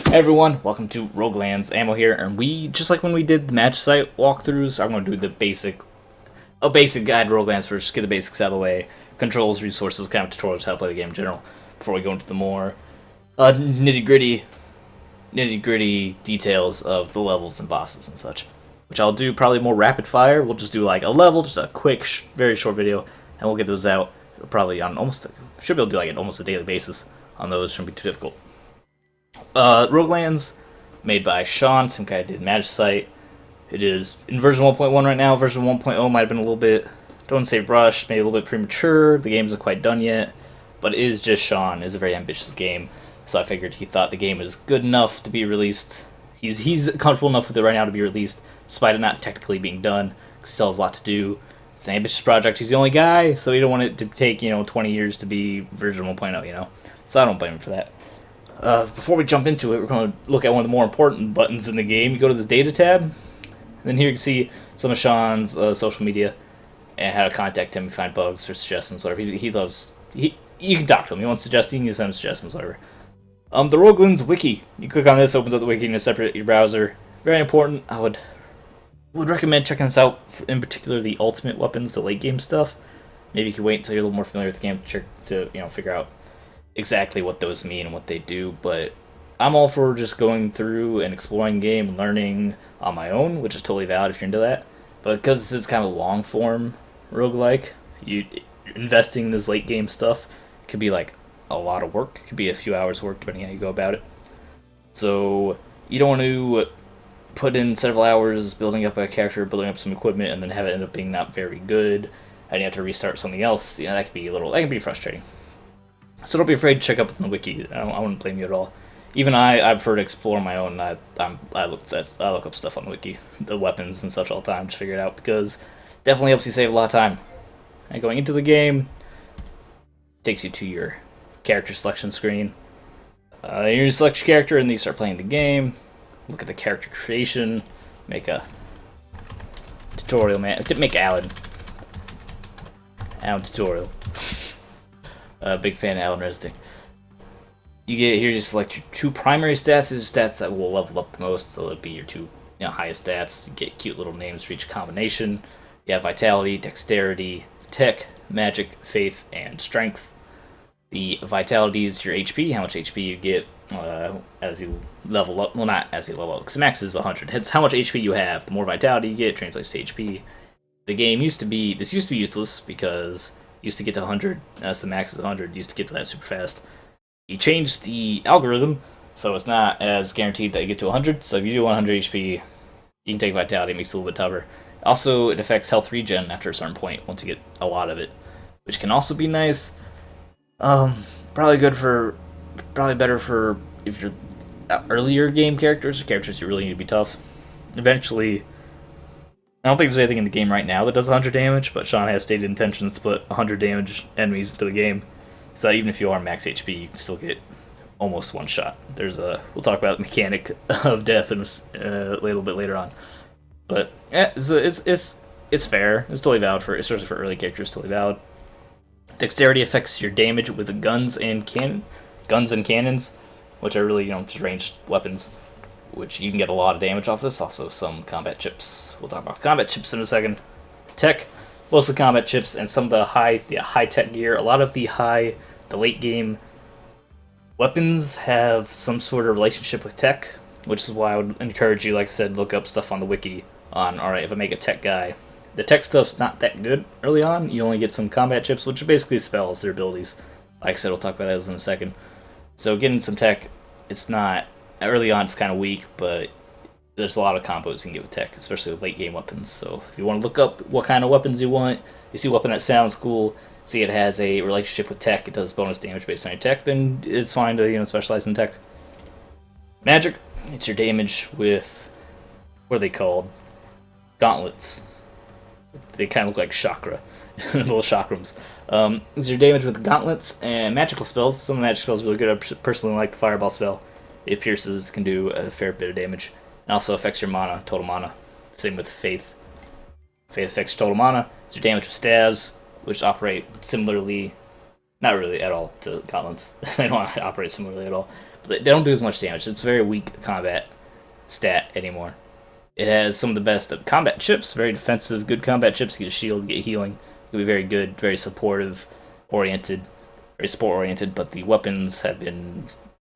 Hey everyone, welcome to Roguelands. Ammo here, and just like when we did the match site walkthroughs, I'm going to do a basic guide to Roguelands first, just get the basics out of the way. Controls, resources, kind of tutorials, how to play the game in general, before we go into the more nitty gritty details of the levels and bosses and such. Which I'll do probably more rapid fire. We'll just do like a level, just a quick, very short video, and we'll get those out probably on should be able to do like almost a daily basis on those. Shouldn't be too difficult. Roguelands, made by Sean, some guy did Magic Site. It is in version 1.1 right now. Version 1.0 might have been a little bit, don't want to say rushed, maybe a little bit premature. The game isn't quite done yet, but it is just Sean. It's a very ambitious game, so I figured he thought the game was good enough to be released. He's comfortable enough with it right now to be released, despite it not technically being done, because he still has a lot to do. It's an ambitious project. He's the only guy, so he don't want it to take 20 years to be version 1.0. So I don't blame him for that. Before we jump into it, we're going to look at one of the more important buttons in the game. You go to this data tab, and then here you can see some of Sean's social media and how to contact him, find bugs or suggestions, whatever. You can talk to him. You want suggestions, you can send him suggestions, whatever. The Roguelands wiki. You click on this, opens up the wiki in a separate your browser. Very important. I would recommend checking this out. In particular, the ultimate weapons, the late game stuff. Maybe you can wait until you're a little more familiar with the game to figure out exactly what those mean and what they do, but I'm all for just going through and exploring the game and learning on my own, which is totally valid if you're into that. But because this is kind of a long form roguelike, investing in this late game stuff could be like a lot of work. It could be a few hours work depending on how you go about it. So you don't want to put in several hours building up a character, building up some equipment, and then have it end up being not very good, and you have to restart something else. That can be frustrating. So don't be afraid to check up on the wiki. I wouldn't blame you at all. Even I prefer to explore my own. I look up stuff on the wiki, the weapons and such all the time to figure it out, because it definitely helps you save a lot of time. And going into the game, takes you to your character selection screen. You select your character and then you start playing the game. Look at the character creation. Make a tutorial, man. Make Alan tutorial. Big fan of Alan Resnick. You get here, you select your two primary stats. These are stats that will level up the most, so it'll be your two highest stats. You get cute little names for each combination. You have vitality, dexterity, tech, magic, faith, and strength. The vitality is your HP, how much HP you get as you level up. Well, not as you level up, because max is 100. It's how much HP you have. The more vitality you get, translates to HP. The game used to be useless because used to get to 100, as the max is 100, used to get to that super fast. You changed the algorithm, so it's not as guaranteed that you get to 100, so if you do 100 HP, you can take Vitality, it makes it a little bit tougher. Also, it affects health regen after a certain point, once you get a lot of it, which can also be nice. Probably better for if you're earlier game characters you really need to be tough. Eventually, I don't think there's anything in the game right now that does 100 damage, but Sean has stated intentions to put 100 damage enemies into the game, so that even if you are max HP, you can still get almost one shot. We'll talk about the mechanic of death in a little bit later on, but it's fair. It's totally valid especially for early characters. Totally valid. Dexterity affects your damage with guns and cannons, which are really just ranged weapons, which you can get a lot of damage off this. Also some combat chips. We'll talk about combat chips in a second. Tech, most of the combat chips and some of the high tech gear. A lot of the late game weapons have some sort of relationship with tech, which is why I would encourage you, like I said, look up stuff on the wiki on, alright, if I make a tech guy. The tech stuff's not that good early on. You only get some combat chips, which are basically spells, their abilities. Like I said, we'll talk about those in a second. So getting some tech, it's not early on, it's kind of weak, but there's a lot of combos you can get with tech, especially with late game weapons. So if you want to look up what kind of weapons you want, you see a weapon that sounds cool, see it has a relationship with tech, it does bonus damage based on your tech, then it's fine to specialize in tech. Magic, it's your damage with, what are they called? Gauntlets. They kind of look like chakra, little chakrams. It's your damage with gauntlets and magical spells. Some of the magic spells are really good. I personally like the fireball spell. It pierces, can do a fair bit of damage. And also affects your mana, total mana. Same with Faith. Faith affects total mana. It's your damage with stabs, which operate similarly Not really at all to gauntlets. They don't operate similarly at all. But they don't do as much damage. It's a very weak combat stat anymore. It has some of the best combat chips, very defensive, good combat chips. Get a shield, get healing. It can be very good, very supportive oriented, very support oriented. But the weapons have been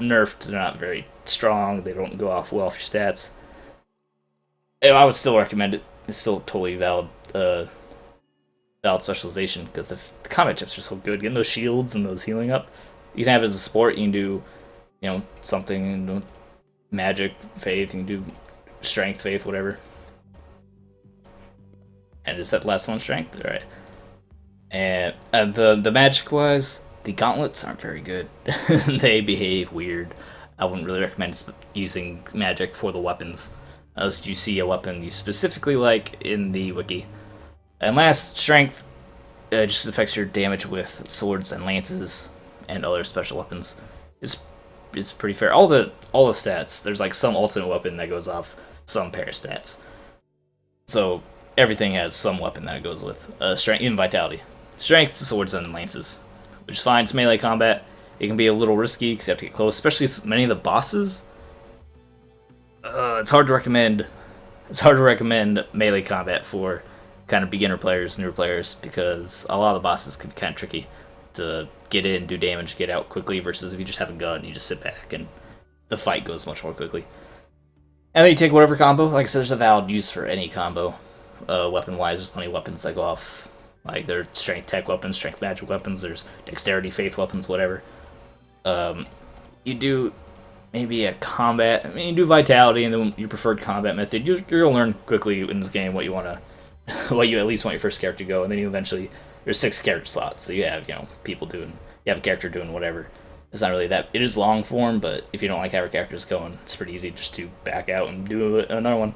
nerfed. They're not very strong. They don't go off well for stats. And I would still recommend it. It's still totally valid. Valid specialization because the combat chips are so good. Getting those shields and those healing up, you can have it as a support. You can do, something, magic, faith. You can do strength, faith, whatever. And is that the last one, strength? All right. And the magic wise, the gauntlets aren't very good. They behave weird. I wouldn't really recommend using magic for the weapons, unless you see a weapon you specifically like in the wiki. And last, strength just affects your damage with swords and lances and other special weapons. It's pretty fair. All the stats. There's like some ultimate weapon that goes off some pair of stats. So everything has some weapon that it goes with. Strength, even vitality. Strength, swords, and lances, which is fine. It's melee combat. It can be a little risky because you have to get close, especially many of the bosses. It's hard to recommend. It's hard to recommend melee combat for kind of beginner players, newer players, because a lot of the bosses can be kind of tricky to get in, do damage, get out quickly, versus if you just have a gun, you just sit back and the fight goes much more quickly. And then you take whatever combo. Like I said, there's a valid use for any combo. Weapon-wise, there's plenty of weapons that go off. Like, there's strength tech weapons, strength magic weapons, there's dexterity, faith weapons, whatever. You do maybe a combat. I mean, you do vitality and then your preferred combat method. You're gonna learn quickly in this game what you want to, what you at least want your first character to go, and then you eventually there's 6 character slots, so you have people doing, you have a character doing whatever. It's not really that. It is long form, but if you don't like how your character's going, it's pretty easy just to back out and do another one.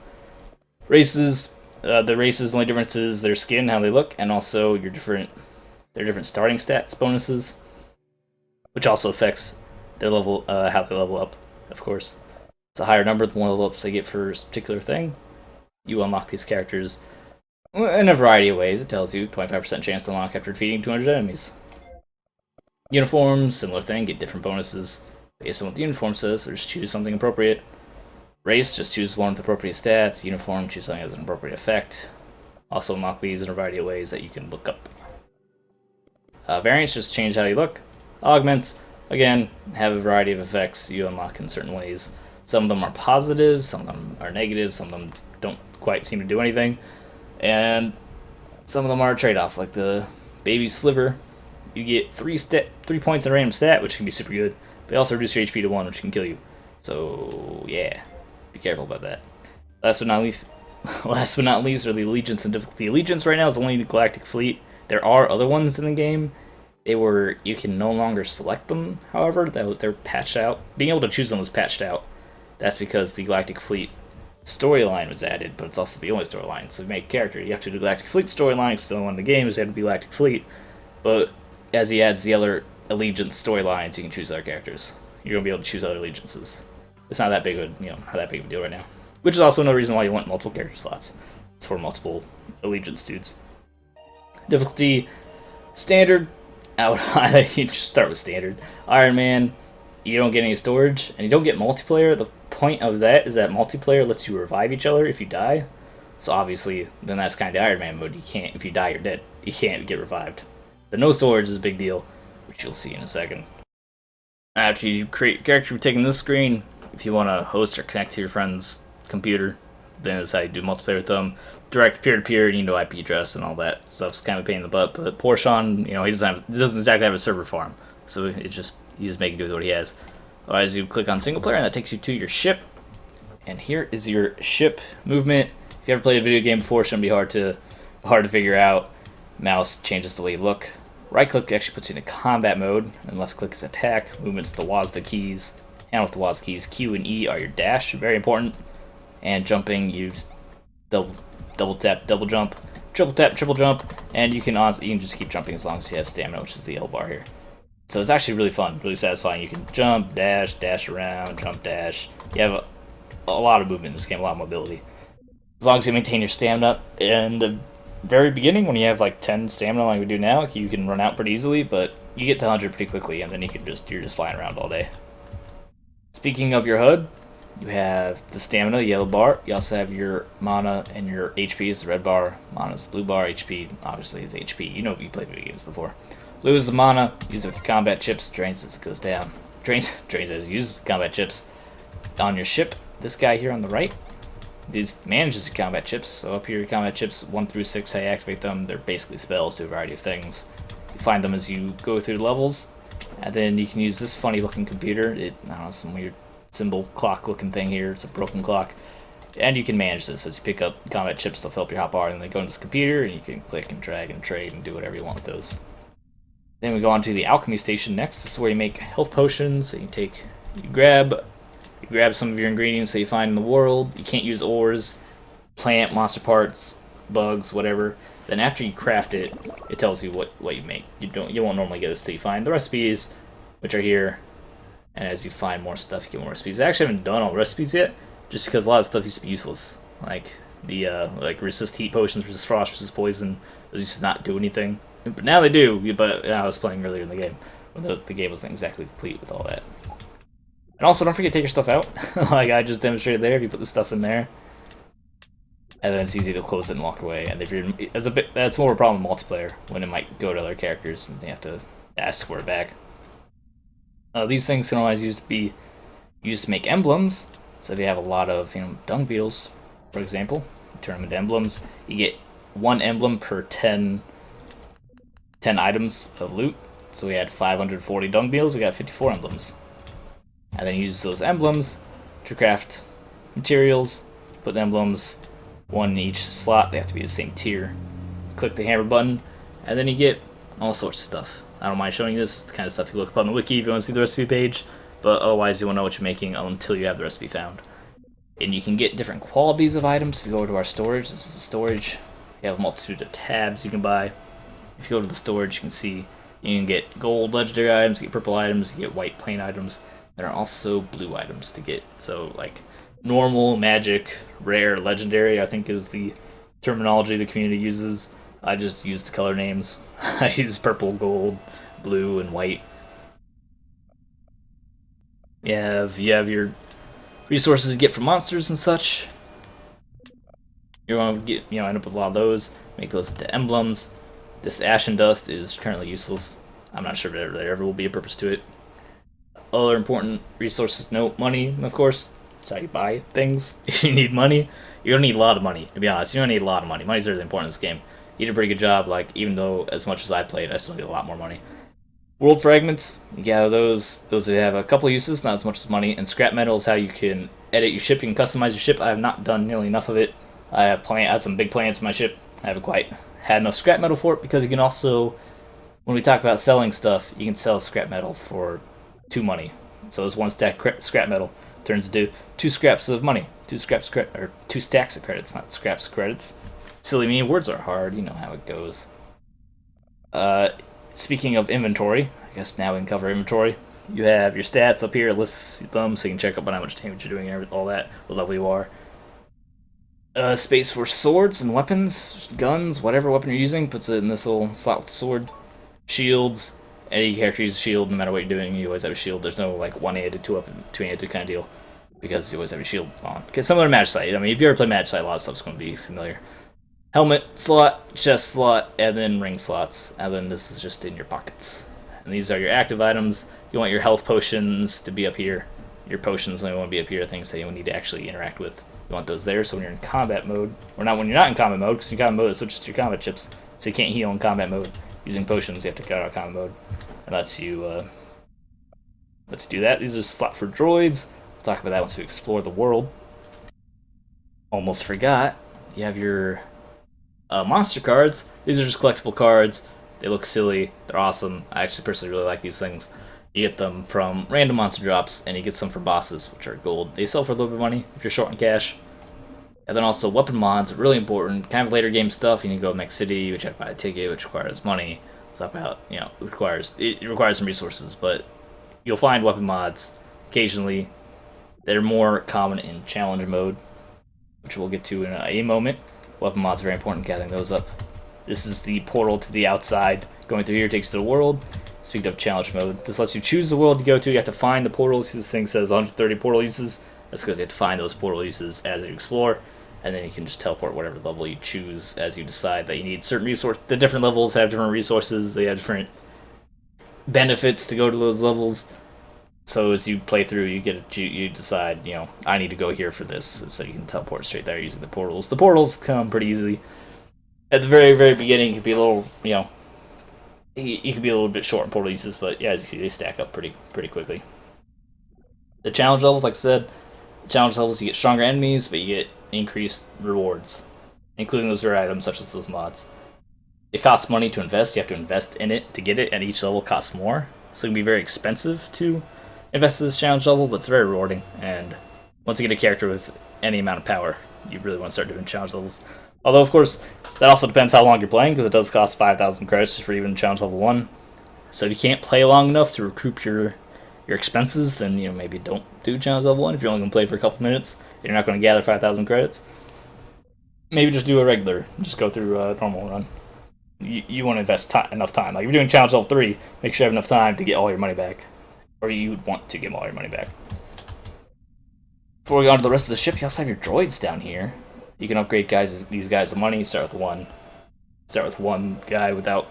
Races. The races' only difference is their skin, how they look, and also their different starting stats bonuses, which also affects their level, how they level up. Of course, it's a higher number the more level ups they get for a particular thing. You unlock these characters in a variety of ways. It tells you 25% chance to unlock after defeating 200 enemies. Uniforms, similar thing, get different bonuses based on what the uniform says, so just choose something appropriate. Race, just choose one with appropriate stats. Uniform, choose something that has an appropriate effect. Also unlock these in a variety of ways that you can look up. Variants, just change how you look. Augments, again, have a variety of effects you unlock in certain ways. Some of them are positive, some of them are negative, some of them don't quite seem to do anything. And some of them are a trade-off, like the baby sliver. You get 3 points in a random stat, which can be super good. They also reduce your HP to 1, which can kill you. So, yeah. Be careful about that. Last but not least are the allegiance and difficulty. Allegiance right now is only the Galactic Fleet. There are other ones in the game. You can no longer select them, however, they're patched out. Being able to choose them was patched out. That's because the Galactic Fleet storyline was added, but it's also the only storyline. So to make a character, you have to do the Galactic Fleet storyline, because the only one in the game is you have to be Galactic Fleet. But as he adds the other allegiance storylines, you can choose other characters. You're gonna be able to choose other allegiances. It's not that big of a deal right now. Which is also another reason why you want multiple character slots. It's for multiple allegiance dudes. Difficulty, standard. I would you just start with standard. Iron Man, you don't get any storage, and you don't get multiplayer. The point of that is that multiplayer lets you revive each other if you die. So obviously, then that's kind of the Iron Man mode. You can't, if you die, you're dead. You can't get revived. The no storage is a big deal, which you'll see in a second. After you create a character, we're taking this screen. If you want to host or connect to your friend's computer, then that's how you do multiplayer with them. Direct peer-to-peer, you need no IP address and all that stuff's kind of a pain in the butt. But poor Sean, he doesn't exactly have a server farm, so he just making do with what he has. Otherwise, you click on single player, and that takes you to your ship. And here is your ship movement. If you ever played a video game before, it shouldn't be hard to figure out. Mouse changes the way you look. Right click actually puts you in a combat mode, and left click is attack. Movement's the WASD keys. And with the WASD keys, Q and E are your dash, very important. And jumping, use double tap, double jump, triple tap, triple jump, and you can just keep jumping as long as you have stamina, which is the L bar here. So it's actually really fun, really satisfying. You can jump, dash around, jump, dash. You have a lot of movement in this game, a lot of mobility. As long as you maintain your stamina. In the very beginning, when you have like 10 stamina like we do now, you can run out pretty easily, but you get to 100 pretty quickly, and then you're just flying around all day. Speaking of your HUD, you have the stamina, the yellow bar. You also have your mana and your HP is the red bar. Mana is the blue bar. HP obviously is HP. You know, you played video games before. Blue is the mana. Use it with your combat chips. Drains as it goes down. Drains as you use combat chips. On your ship, this guy here on the right, these manages your combat chips. So up here, your combat chips 1 through 6, how you activate them. They're basically spells, do a variety of things. You find them as you go through the levels, and then you can use this funny looking computer. I don't know, some weird symbol clock looking thing here. It's a broken clock, and you can manage this as you pick up combat chips. They'll fill up your hotbar, and they go into this computer, and you can click and drag and trade and do whatever you want with those. Then we go on to the alchemy station next. This is where you make health potions. So you grab some of your ingredients that you find in the world. You can't use ores, plant, monster parts, bugs, whatever. Then after you craft it, it tells you what you make. You won't normally get this till you find the recipes, which are here. And as you find more stuff, you get more recipes. I actually haven't done all the recipes yet, just because a lot of stuff used to be useless. Like the like resist heat potions, resist frost, resist poison. Those used to not do anything. But now they do. But I was playing earlier in the game when the game wasn't exactly complete with all that. And also, don't forget to take your stuff out. Like I just demonstrated there. If you put the stuff in there, and then it's easy to close it and walk away. And if you're, that's more of a problem in multiplayer when it might go to other characters and you have to ask for it back. These things can always be used to make emblems. So if you have a lot of dung beetles, for example, you turn them into emblems. You get 1 emblem per 10 items of loot. So we had 540 dung beetles. We got 54 emblems. And then you use those emblems to craft materials. Put emblems 1 in each slot. They have to be the same tier. Click the hammer button, and then you get all sorts of stuff. I don't mind showing you this. It's the kind of stuff you look up on the wiki if you want to see the recipe page, but otherwise you won't know what you're making until you have the recipe found. And you can get different qualities of items. If you go to our storage, this is the storage. You have a multitude of tabs you can buy. If you go to the storage, you can see you can get gold legendary items, you get purple items, you get white plain items. There are also blue items to get. So like normal, magic, rare, legendary, I think is the terminology the community uses. I just use the color names. I use purple, gold, blue, and white. You have your resources you get from monsters and such. You're going to get, end up with a lot of those. Make those into emblems. This ash and dust is currently useless. I'm not sure if there ever will be a purpose to it. Other important resources, money, of course. That's how you buy things. If you need money, you don't need a lot of money, to be honest. You don't need a lot of money. Money's really important in this game. You did a pretty good job, like, even though as much as I played, I still need a lot more money. World fragments, you gather those. Those have a couple uses, not as much as money. And scrap metal is how you can edit your ship. You can customize your ship. I have not done nearly enough of it. I have some big plans for my ship. I haven't quite had enough scrap metal for it, because you can also, when we talk about selling stuff, you can sell scrap metal for 2 money. So this 1 stack scrap metal turns into 2 scraps of money. 2 stacks of credits, not scraps of credits. Silly me, words are hard, you know how it goes. Speaking of inventory, I guess now we can cover inventory. You have your stats up here, it lists them, so you can check up on how much damage you're doing and all that, what level you are. Space for swords and weapons, guns, whatever weapon you're using, puts it in this little slot with sword. Shields, any character uses a shield, no matter what you're doing, you always have a shield. There's no like one-handed, two-handed kind of deal, because you always have a shield on. Okay, similar to Match Site. I mean, if you ever play Match Site, a lot of stuff's going to be familiar. Helmet slot, chest slot, and then ring slots. And then this is just in your pockets. And these are your active items. You want your health potions to be up here. Your potions only want to be up here, things that you need to actually interact with. You want those there, so when you're in combat mode, or not when you're not in combat mode, because in combat mode it switches to your combat chips, so you can't heal in combat mode. Using potions, you have to get out of combat mode. And lets you do that. These are slots for droids. We'll talk about that once we explore the world. Almost forgot. You have your monster cards. These are just collectible cards. They look silly. They're awesome. I actually personally really like these things. You get them from random monster drops, and you get some for bosses, which are gold. They sell for a little bit of money if you're short on cash. And then also weapon mods, really important. Kind of later game stuff. You need to go to Mech City, which you have to buy a ticket, which requires money. Talk about, it requires some resources, but you'll find weapon mods occasionally. They're more common in challenge mode, which we'll get to in a moment. Weapon mods are very important, gathering those up. This is the portal to the outside. Going through here takes you to the world. Speaking of challenge mode, this lets you choose the world to go to. You have to find the portals. This thing says 130 portal uses. That's because you have to find those portal uses as you explore, and then you can just teleport whatever level you choose as you decide that you need certain resources. The different levels have different resources. They have different benefits to go to those levels. So as you play through, you decide, I need to go here for this, so you can teleport straight there using the portals. The portals come pretty easily. At the very, very beginning, it could be a little, you can be a little bit short in portal uses, but yeah, as you see, they stack up pretty quickly. The challenge levels, like I said, challenge levels, you get stronger enemies, but you get increased rewards, including those rare items such as those mods. It costs money to invest. You have to invest in it to get it, and each level costs more. So it can be very expensive to invest in this challenge level, but it's very rewarding. And once you get a character with any amount of power, you really want to start doing challenge levels. Although, of course, that also depends how long you're playing, because it does cost 5,000 credits for even challenge level 1. So if you can't play long enough to recoup your expenses, then maybe don't do challenge level 1. If you're only going to play for a couple minutes, you're not going to gather 5,000 credits. Maybe just do a regular, just go through a normal run. You want to invest enough time. Like if you're doing challenge level 3, make sure you have enough time to get all your money back. Or you would want to get all your money back. Before we go on to the rest of the ship, you also have your droids down here. You can upgrade these guys with money. Start with one guy without...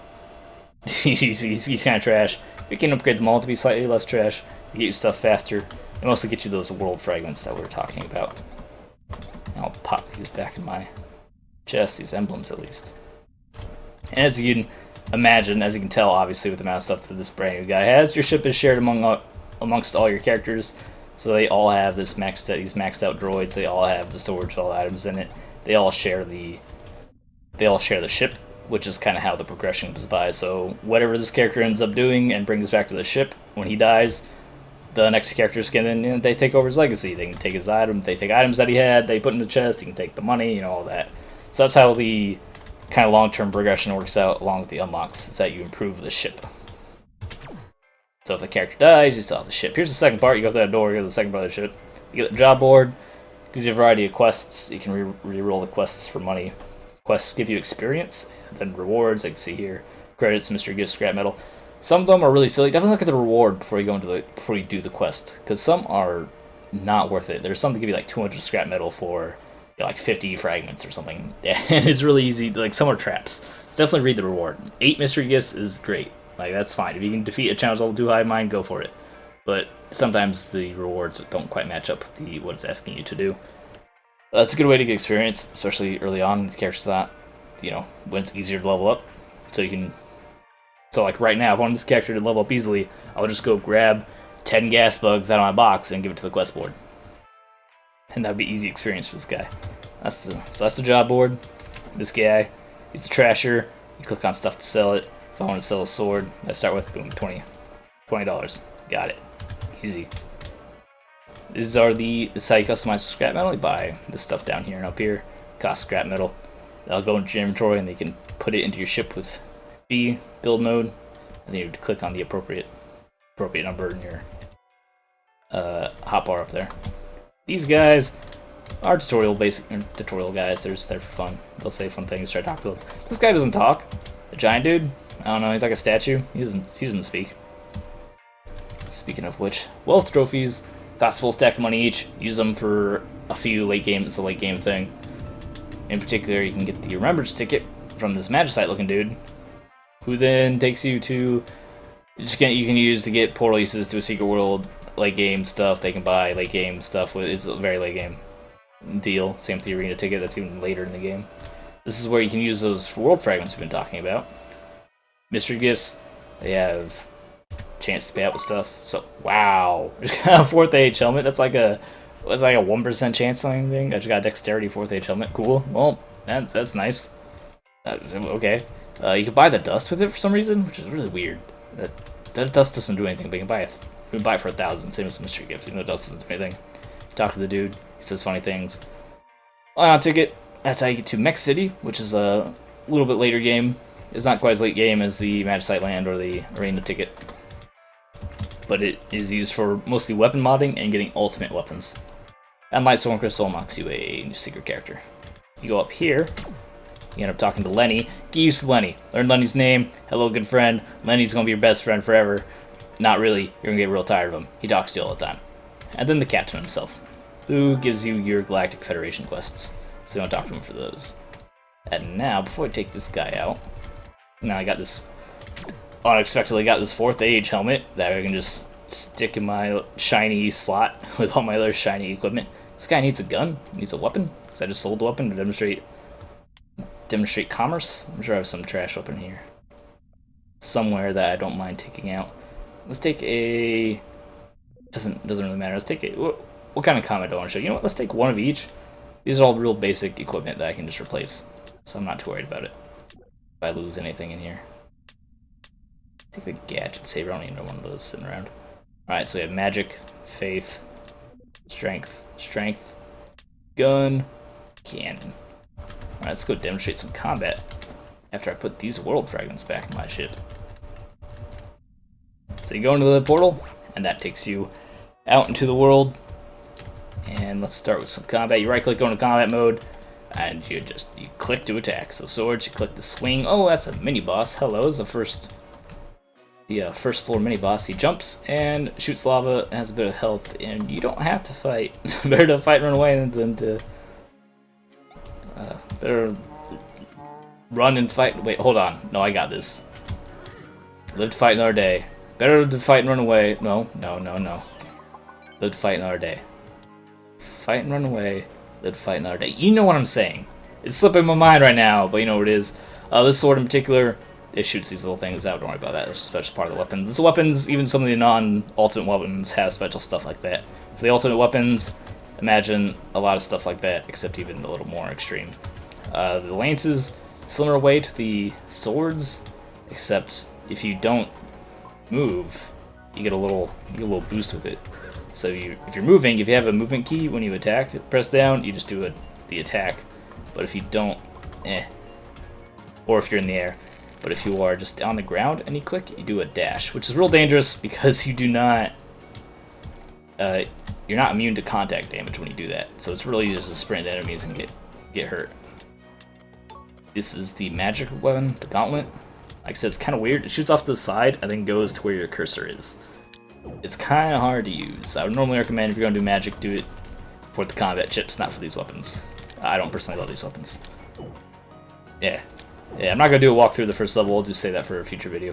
he's kind of trash. You can upgrade them all to be slightly less trash. You get your stuff faster. It mostly get you those world fragments that we were talking about. I'll pop these back in my chest, these emblems at least. And as you can imagine, as you can tell, obviously, with the amount of stuff that this brand new guy has, your ship is shared amongst all your characters. So they all have these maxed out droids. They all have the storage all items in it. They all share the ship, which is kind of how the progression goes by. So whatever this character ends up doing and brings back to the ship, when he dies, the next characters can they take over his legacy. They can take his items. They take items that he had. They put in the chest. He can take the money. All that. So that's how the kind of long-term progression works out along with the unlocks, is that you improve the ship. So if the character dies, you still have the ship. Here's the second part. You go through that door, you go to the second part of the ship. You get the job board. Gives you a variety of quests. You can re-roll the quests for money. Quests give you experience, then rewards, like you see here. Credits, mystery gifts, scrap metal. Some of them are really silly. Definitely look at the reward before you do the quest, because some are not worth it. There's some that give you like 200 scrap metal for like 50 fragments or something. And it's really easy. Like some are traps. So definitely read the reward. 8 mystery gifts is great. Like that's fine. If you can defeat a challenge level 2 high mind, go for it. But sometimes the rewards don't quite match up with what it's asking you to do. That's a good way to get experience, especially early on. The character's not, when it's easier to level up. So you can. So like right now, if I want this character to level up easily, I'll just go grab 10 gas bugs out of my box and give it to the quest board. And that'd be easy experience for this guy. So that's the job board. This guy, he's the trasher. You click on stuff to sell it. If I want to sell a sword, I start with boom, $20. Got it. Easy. This is how you customize scrap metal. You buy this stuff down here and up here. Cost scrap metal. That'll go into your inventory and they can put it into your ship with B build mode. And then you click on the appropriate number in your hotbar up there. These guys are tutorial guys. They're just there for fun. They'll say fun things, try to talk to them. This guy doesn't talk. The giant dude, I don't know, he's like a statue. He doesn't speak. Speaking of which, wealth trophies cost a full stack of money each. Use them for a few late game. It's a late game thing. In particular, you can get the remembrance ticket from this Magicite looking dude, who then takes you to you can use to get portal uses to a secret world. Late game stuff they can buy. Late game stuff it's a very late game deal. Same with the arena ticket. That's even later in the game. This is where you can use those world fragments we've been talking about. Mystery gifts. They have chance to pay out with stuff. So wow, just got a 4th age helmet. That's like a 1% chance on anything. I just got a dexterity 4th age helmet. Cool. Well, that's nice. Okay. You can buy the dust with it for some reason, which is really weird. That dust doesn't do anything, but you can buy it. You can buy it for 1,000. Same as the mystery gifts. Even though dust doesn't do anything. You talk to the dude. He says funny things. On ticket. That's how you get to Mech City, which is a little bit later game. It's not quite as late game as the Magicite Land or the arena ticket, but it is used for mostly weapon modding and getting ultimate weapons. And Lightstorm Crystal unlocks you a new secret character. You go up here, You end up talking to Lenny. Get used to Lenny. Learn Lenny's name. Hello, good friend. Lenny's gonna be your best friend forever. Not really. You're gonna get real tired of him. He talks to you all the time. And then the captain himself, who gives you your Galactic Federation quests. So you don't talk to him for those. And now, before I take this guy out, now I got this, unexpectedly got this 4th Age helmet that I can just stick in my shiny slot with all my other shiny equipment. This guy needs a gun, needs a weapon, because I just sold the weapon to demonstrate commerce. I'm sure I have some trash weapon here somewhere that I don't mind taking out. Let's take a, doesn't really matter. Let's take a, what kind of combat do I want to show? You know what, let's take one of each. These are all real basic equipment that I can just replace, so I'm not too worried about it if I lose anything in here. Take the gadget saber. I don't need one of those sitting around. Alright, so we have magic, faith, strength, gun, cannon. Alright, let's go demonstrate some combat after I put these world fragments back in my ship. So you go into the portal, and that takes you out into the world. And let's start with some combat. You right click, go into combat mode, and you click to attack. So swords, you click to swing. Oh, that's a mini boss. Hello, is the first floor mini boss. He jumps and shoots lava, has a bit of health, and you don't have to fight. It's better to fight and run away than to better run and fight. Wait, hold on. No, I got this. Live to fight another day. Better to fight and run away. No. Live to fight another day. Fight and run away. Live to fight another day. You know what I'm saying. It's slipping my mind right now, but you know what it is. This sword in particular, it shoots these little things out. Don't worry about that. It's a special part of the weapon. These weapons, even some of the non-ultimate weapons, have special stuff like that. For the ultimate weapons, imagine a lot of stuff like that, except even a little more extreme. The lances, similar weight to the swords, except if you don't move, you get a little boost with it. So if you're moving, if you have a movement key when you attack, press down, you just do the attack. But if you don't, or if you're in the air. But if you are just on the ground and you click, you do a dash, which is real dangerous because you do not, you're not immune to contact damage when you do that. So it's really easy just to sprint at enemies and get hurt. This is the magic weapon, the gauntlet. Like I said, it's kind of weird. It shoots off to the side and then goes to where your cursor is. It's kind of hard to use. I would normally recommend if you're going to do magic, do it for the combat chips, not for these weapons. I don't personally love these weapons. Yeah, I'm not going to do a walkthrough the first level. I'll just say that for a future video.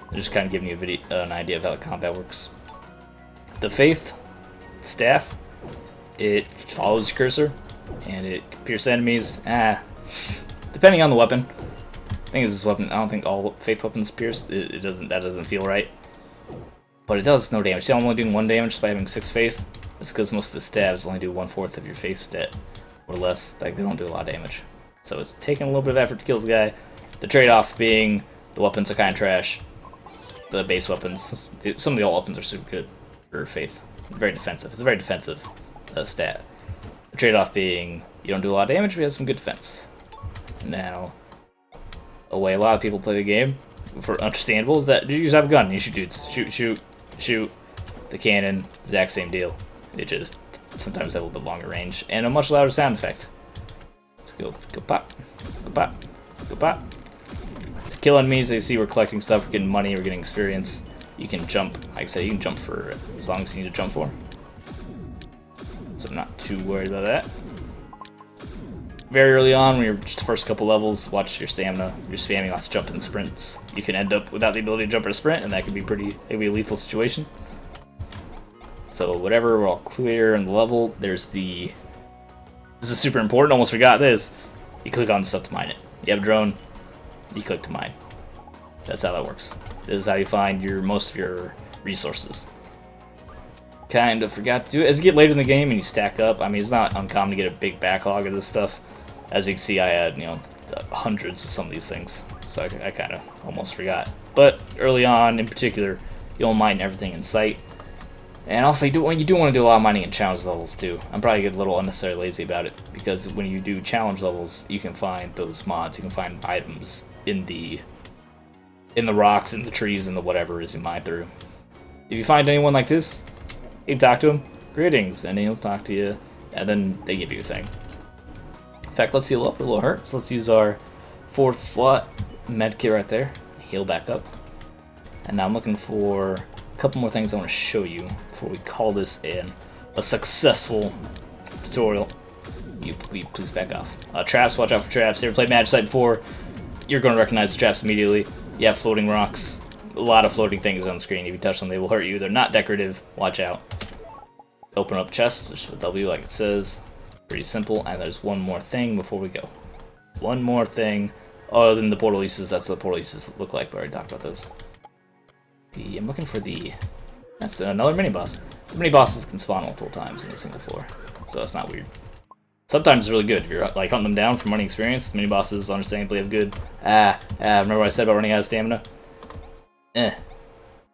I'm just kind of giving you an idea of how the combat works. The Faith staff, it follows your cursor, and it pierces enemies. Depending on the weapon. The thing is, this weapon, I don't think all Faith weapons pierce. That doesn't feel right. But it does no damage. See, I'm only doing 1 damage just by having 6 Faith. It's because most of the stabs only do 1/4 of your Faith stat, or less. Like, they don't do a lot of damage. So it's taking a little bit of effort to kill the guy. The trade-off being the weapons are kind of trash. The base weapons, some of the alt weapons are super good for Faith. Very defensive. It's a very defensive stat. The trade-off being you don't do a lot of damage, but you have some good defense. Now, a way a lot of people play the game, for understandable, is that you just have a gun and you shoot dudes. Shoot. The cannon, exact same deal. It just sometimes has a little bit longer range and a much louder sound effect. Let's go pop, go pop, go pop. To kill enemies, they see we're collecting stuff, we're getting money, we're getting experience. You can jump, like I said, you can jump for as long as you need to jump for. So I'm not too worried about that. Very early on, when you're just the first couple levels, watch your stamina. You're spamming lots of jump and sprints. You can end up without the ability to jump or sprint, and that can be a lethal situation. So whatever, we're all clear in the level. This is super important, almost forgot this. You click on stuff to mine it. You have a drone, you click to mine. That's how that works. This is how you find most of your resources. Kind of forgot to do it. As you get later in the game and you stack up, I mean, it's not uncommon to get a big backlog of this stuff. As you can see, I had, hundreds of some of these things, so I kind of almost forgot. But early on, in particular, you'll mine everything in sight. And also, you do want to do a lot of mining in challenge levels too. I'm probably getting a little unnecessarily lazy about it, because when you do challenge levels, you can find those mods. You can find items in the rocks, in the trees, and the whatever as you mine through. If you find anyone like this, you can talk to him. Greetings, and he'll talk to you, and then they give you a thing. In fact, let's heal up a little hurt. So let's use our 4th slot, medkit right there. Heal back up. And now I'm looking for a couple more things I want to show you before we call this a successful tutorial. You please back off. Traps, watch out for traps. If you ever played Magicite before, you're going to recognize the traps immediately. You have floating rocks. A lot of floating things on the screen. If you touch them, they will hurt you. They're not decorative. Watch out. Open up chest, just with W like it says. Pretty simple. And there's one more thing before we go. One more thing. Other than the portal uses, that's what portal uses look like. We already talked about those. I'm looking for the... That's another mini-boss. The mini-bosses can spawn multiple times in a single floor. So that's not weird. Sometimes it's really good. If you're like hunting them down from running experience, the mini-bosses understandably have good... remember what I said about running out of stamina?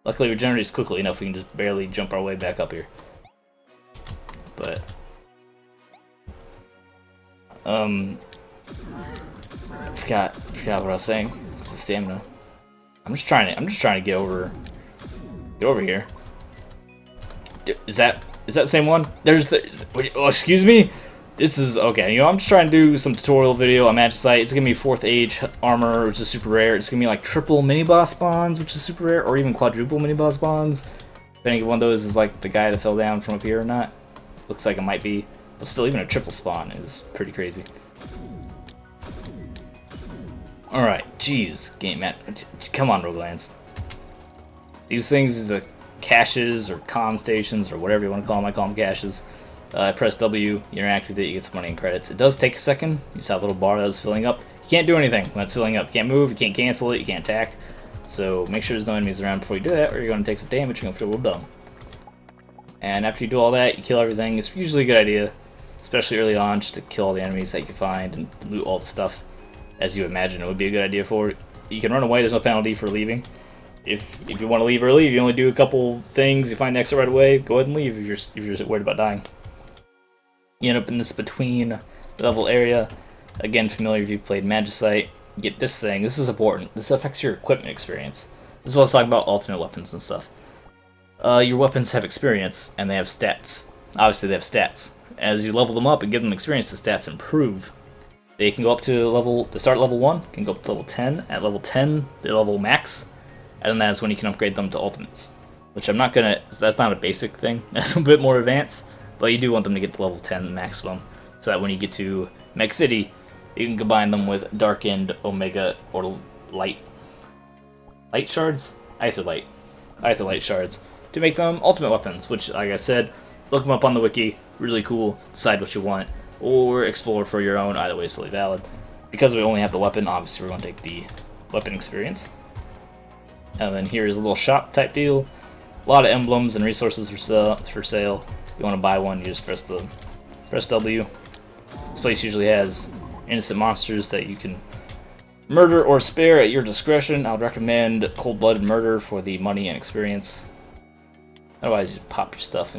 Luckily it regenerates quickly enough we can just barely jump our way back up here. But... Forgot what I was saying. It's the stamina. I'm just trying to get over here. Is that the same one? Oh, excuse me. This is okay. You know, I'm just trying to do some tutorial video on Magicite. It's gonna be 4th age armor, which is super rare. It's gonna be like triple mini boss spawns, which is super rare, or even quadruple mini boss spawns, depending if one of those is like the guy that fell down from up here or not. Looks like it might be, but still, even a triple spawn is pretty crazy. All right, jeez, game man, come on, Roguelands. These things, the caches or comm stations or whatever you want to call them. I call them caches. Press W, you interact with it, you get some money and credits. It does take a second. You saw a little bar that was filling up. You can't do anything when it's filling up. You can't move, you can't cancel it, you can't attack. So make sure there's no enemies around before you do that, or you're going to take some damage, you're going to feel real dumb. And after you do all that, you kill everything. It's usually a good idea, especially early on, just to kill all the enemies that you find and loot all the stuff as you imagine it would be a good idea for it. You can run away, there's no penalty for leaving. If you want to leave early, if you only do a couple things, you find the exit right away, go ahead and leave if you're worried about dying. You end up in this between level area. Again, familiar if you've played Magicite. Get this thing. This is important. This affects your equipment experience. This is what I was talking about, ultimate weapons and stuff. Your weapons have experience, and they have stats. Obviously, they have stats. As you level them up and give them experience, the stats improve. They can go up to level... To start level 1, can go up to level 10. At level 10, they're level max. And then that's when you can upgrade them to ultimates. Which I'm not gonna... That's not a basic thing. That's a bit more advanced. But you do want them to get to level 10 maximum, so that when you get to Meg City, you can combine them with Darkened, Omega, or Light Shards? Aetherlight Shards, to make them ultimate weapons, which, like I said, look them up on the wiki, really cool, decide what you want, or explore for your own, either way is totally valid. Because we only have the weapon, obviously we're going to take the weapon experience. And then here's a little shop type deal, a lot of emblems and resources for sale. You want to buy one, you just press W. This place usually has innocent monsters that you can murder or spare at your discretion. I would recommend cold-blooded murder for the money and experience. Otherwise, you just pop your stuff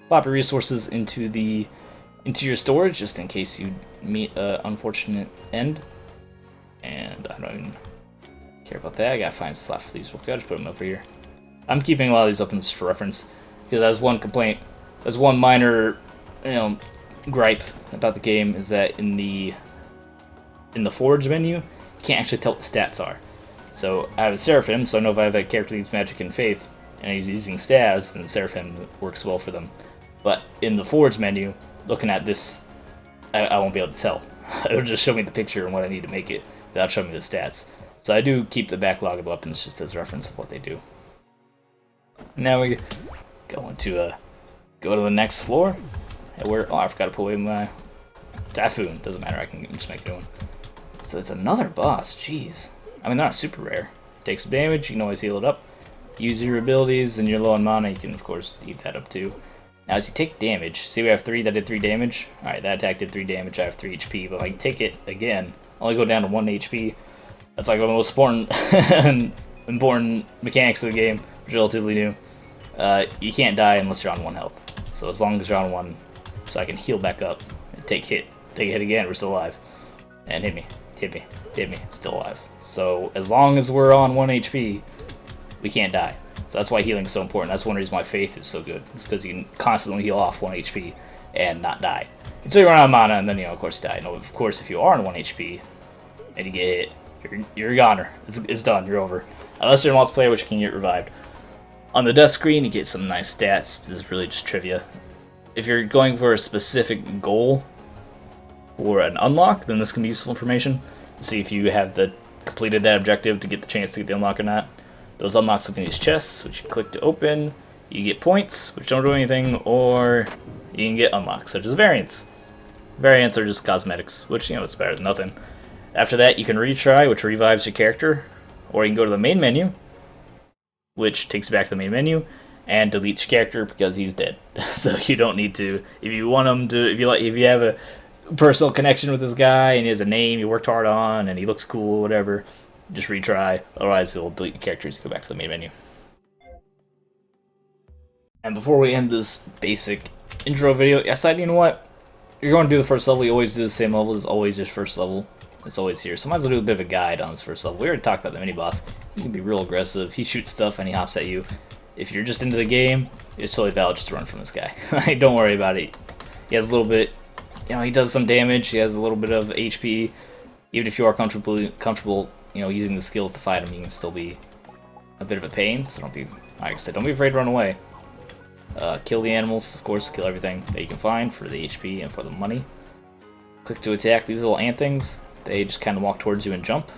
pop your resources into your storage just in case you meet an unfortunate end. And I don't even care about that. I gotta find slot for these real quick. I'll just put them over here. I'm keeping a lot of these open just for reference because that's one complaint. There's one minor, gripe about the game is that in the forge menu, you can't actually tell what the stats are. So I have a Seraphim, so I know if I have a character that uses magic and faith, and he's using stats, then Seraphim works well for them. But in the forge menu, looking at this, I won't be able to tell. It'll just show me the picture and what I need to make it, without showing me the stats. So I do keep the backlog of weapons just as reference of what they do. Now we go to the next floor. I forgot to put away my Typhoon. Doesn't matter, I can just make a new one. So it's another boss, jeez. I mean, they're not super rare. Take some damage, you can always heal it up. Use your abilities, and you're low on mana, you can of course eat that up too. Now as you take damage, see we have 3 that did 3 damage? Alright, that attack did 3 damage, I have 3 HP, but if I can take it again, I only go down to 1 HP. That's like one of the most important mechanics of the game, which is relatively new. You can't die unless you're on 1 health. So as long as you're on 1, so I can heal back up and take a hit again, we're still alive. And hit me, still alive. So as long as we're on 1 HP, we can't die. So that's why healing is so important. That's one reason why faith is so good. It's because you can constantly heal off 1 HP and not die. Until you run out of mana, and then, of course, die. No, of course, if you are on 1 HP, and you get hit, you're a goner. It's done. You're over. Unless you're in multiplayer, which you can get revived. On the death screen, you get some nice stats. This is really just trivia. If you're going for a specific goal or an unlock, then this can be useful information. See if you have completed that objective to get the chance to get the unlock or not. Those unlocks open these chests, which you click to open. You get points, which don't do anything, or you can get unlocks, such as variants. Variants are just cosmetics, which, it's better than nothing. After that, you can retry, which revives your character, or you can go to the main menu, which takes you back to the main menu, and deletes your character because he's dead. So you don't need to. If you want him to, if you have a personal connection with this guy and he has a name you worked hard on and he looks cool, whatever, just retry. Otherwise, it'll delete your characters and go back to the main menu. And before we end this basic intro video, I decided, you know what? You're going to do the first level. You always do the same level. It's always your first level. It's always here. So I might as well do a bit of a guide on this first level. We already talked about the mini boss. He can be real aggressive. He shoots stuff and he hops at you. If you're just into the game, it's totally valid just to run from this guy. Don't worry about it. He has a little bit, he does some damage. He has a little bit of HP. Even if you are comfortable, using the skills to fight him, he can still be a bit of a pain. So like I said, don't be afraid to run away. Kill the animals, of course. Kill everything that you can find for the HP and for the money. Click to attack these little ant things. They just kind of walk towards you and jump.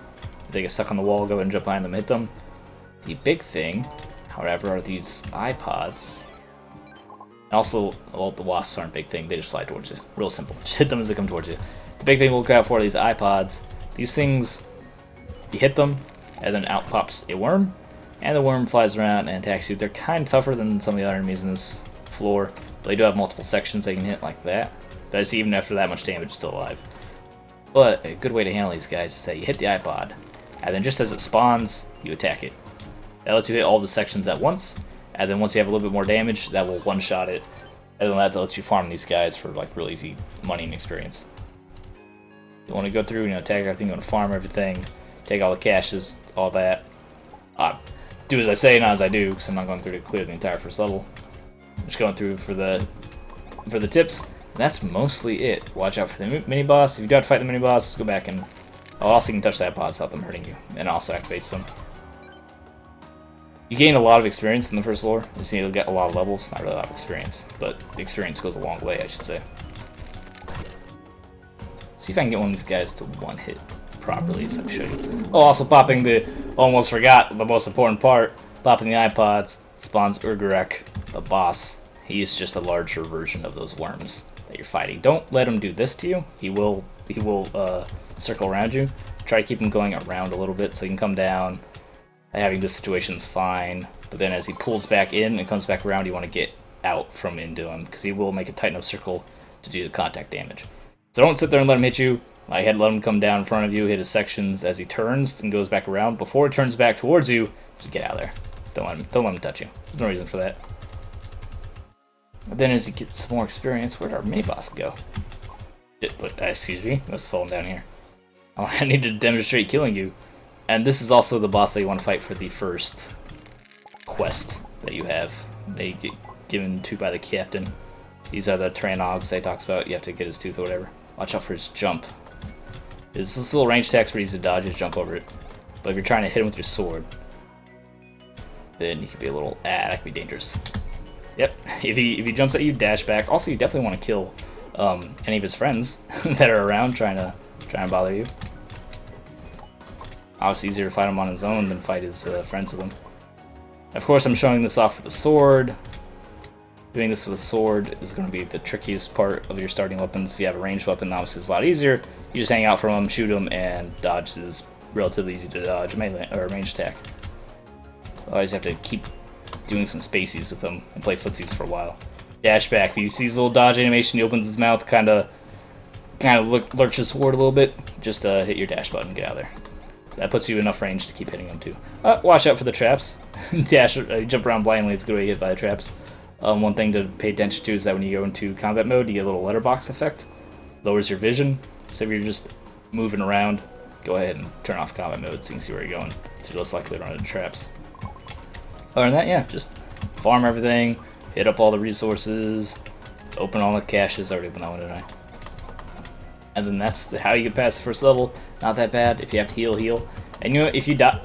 If they get stuck on the wall, go ahead and jump behind them, hit them. The big thing, however, are these iPods. And also, well, the wasps aren't a big thing. They just fly towards you. Real simple. Just hit them as they come towards you. The big thing we'll look out for are these iPods. These things, you hit them, and then out pops a worm. And the worm flies around and attacks you. They're kind of tougher than some of the other enemies in this floor. But they do have multiple sections they can hit like that. But I see even after that much damage, it's still alive. But a good way to handle these guys is that you hit the iPod, and then just as it spawns, you attack it. That lets you hit all the sections at once, and then once you have a little bit more damage, that will one-shot it. And then that lets you farm these guys for like real easy money and experience. You want to go through, attack everything, you want to farm everything, take all the caches, all that. Do as I say, not as I do, because I'm not going through to clear the entire first level. I'm just going through for the tips. And that's mostly it. Watch out for the mini boss. If you do have to fight the mini boss, go back and also you can touch that pod without them hurting you, and it also activates them. You gain a lot of experience in the first floor. You see, you'll get a lot of levels, not really a lot of experience, but the experience goes a long way, I should say. See if I can get one of these guys to one hit properly, as I should. Oh, also popping almost forgot the most important part, popping the iPods spawns Urgarek, the boss. He's just a larger version of those worms that you're fighting. Don't let him do this to you. He will circle around you. Try to keep him going around a little bit so he can come down. Having this situation's fine, but then as he pulls back in and comes back around, you want to get out from into him because he will make a tight enough circle to do the contact damage. So don't sit there and let him hit you. I had let him come down in front of you, hit his sections as he turns and goes back around. Before he turns back towards you, just get out of there. Don't let him touch you. There's no reason for that. Then as he gets some more experience, where'd our mini boss go? Excuse me, must have fallen down here. Oh, I need to demonstrate killing you. And this is also the boss that you want to fight for the first quest that you have. They get given to by the captain. These are the Tyrannogs that he talks about. You have to get his tooth or whatever. Watch out for his jump. There's this little range attacks where you use to dodge and jump over it. But if you're trying to hit him with your sword, then you could be a little... that could be dangerous. Yep, if he jumps at you, dash back. Also, you definitely want to kill any of his friends that are around trying to bother you. Obviously, easier to fight him on his own than fight his friends with him. Of course, I'm showing this off with a sword. Doing this with a sword is going to be the trickiest part of your starting weapons. If you have a ranged weapon, obviously it's a lot easier. You just hang out from him, shoot him, and dodge is relatively easy to dodge. Melee or ranged attack. Otherwise, you have to keep doing some spacies with him and play footsies for a while. Dash back. If you see his little dodge animation, he opens his mouth, kind of lurches forward a little bit. Just hit your dash button, get out of there. That puts you enough range to keep hitting him too. Watch out for the traps. Jump around blindly, it's a good way to get hit by the traps. One thing to pay attention to is that when you go into combat mode, you get a little letterbox effect. Lowers your vision. So if you're just moving around, go ahead and turn off combat mode so you can see where you're going. So you're less likely to run into traps. Other than that, yeah, just farm everything, hit up all the resources, open all the caches. I already opened that one, didn't I? and then that's how you get past the first level. Not that bad. If you have to heal, heal. And you know, if you die,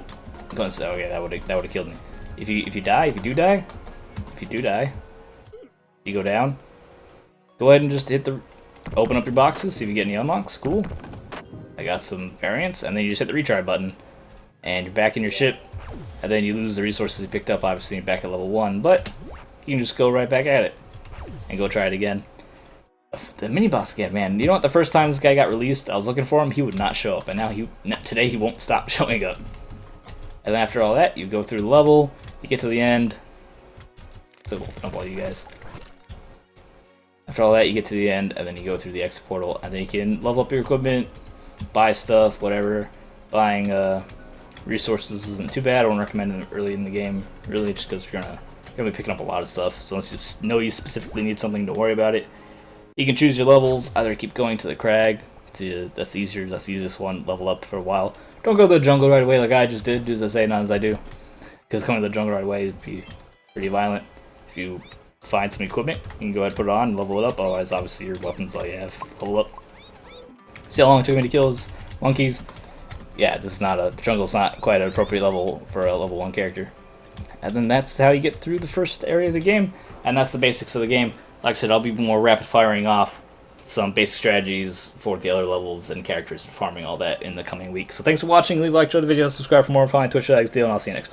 I'm going to say, okay, that would have killed me. If you do die, you go down. Go ahead and just open up your boxes, see if you get any unlocks. Cool. I got some variants, and then you just hit the retry button, and you're back in your ship. And then you lose the resources you picked up. Obviously, you're back at level 1, but you can just go right back at it and go try it again. The mini boss again, man. You know what? The first time this guy got released, I was looking for him. He would not show up, and now today he won't stop showing up. And then after all that, you go through the level. You get to the end. So open up all you guys. After all that, you get to the end, and then you go through the exit portal, and then you can level up your equipment, buy stuff, whatever. Buying resources isn't too bad. I don't recommend them early in the game, really, just because you're gonna be picking up a lot of stuff. So unless you know you specifically need something, don't worry about it. You can choose your levels. Either keep going to the crag. That's the easiest one. Level up for a while. Don't go to the jungle right away like I just did. Do as I say, not as I do. Because going to the jungle right away would be pretty violent. If you find some equipment, you can go ahead and put it on and level it up. Otherwise, obviously, your weapons all you have. Level up. See how long it took me to kill those monkeys? Yeah, the jungle's not quite an appropriate level for a level 1 character. And then that's how you get through the first area of the game. And that's the basics of the game. Like I said, I'll be more rapid firing off some basic strategies for the other levels and characters and farming all that in the coming weeks. So thanks for watching. Leave a like, share the video, subscribe for more. Find Twitch, and I'll see you next time.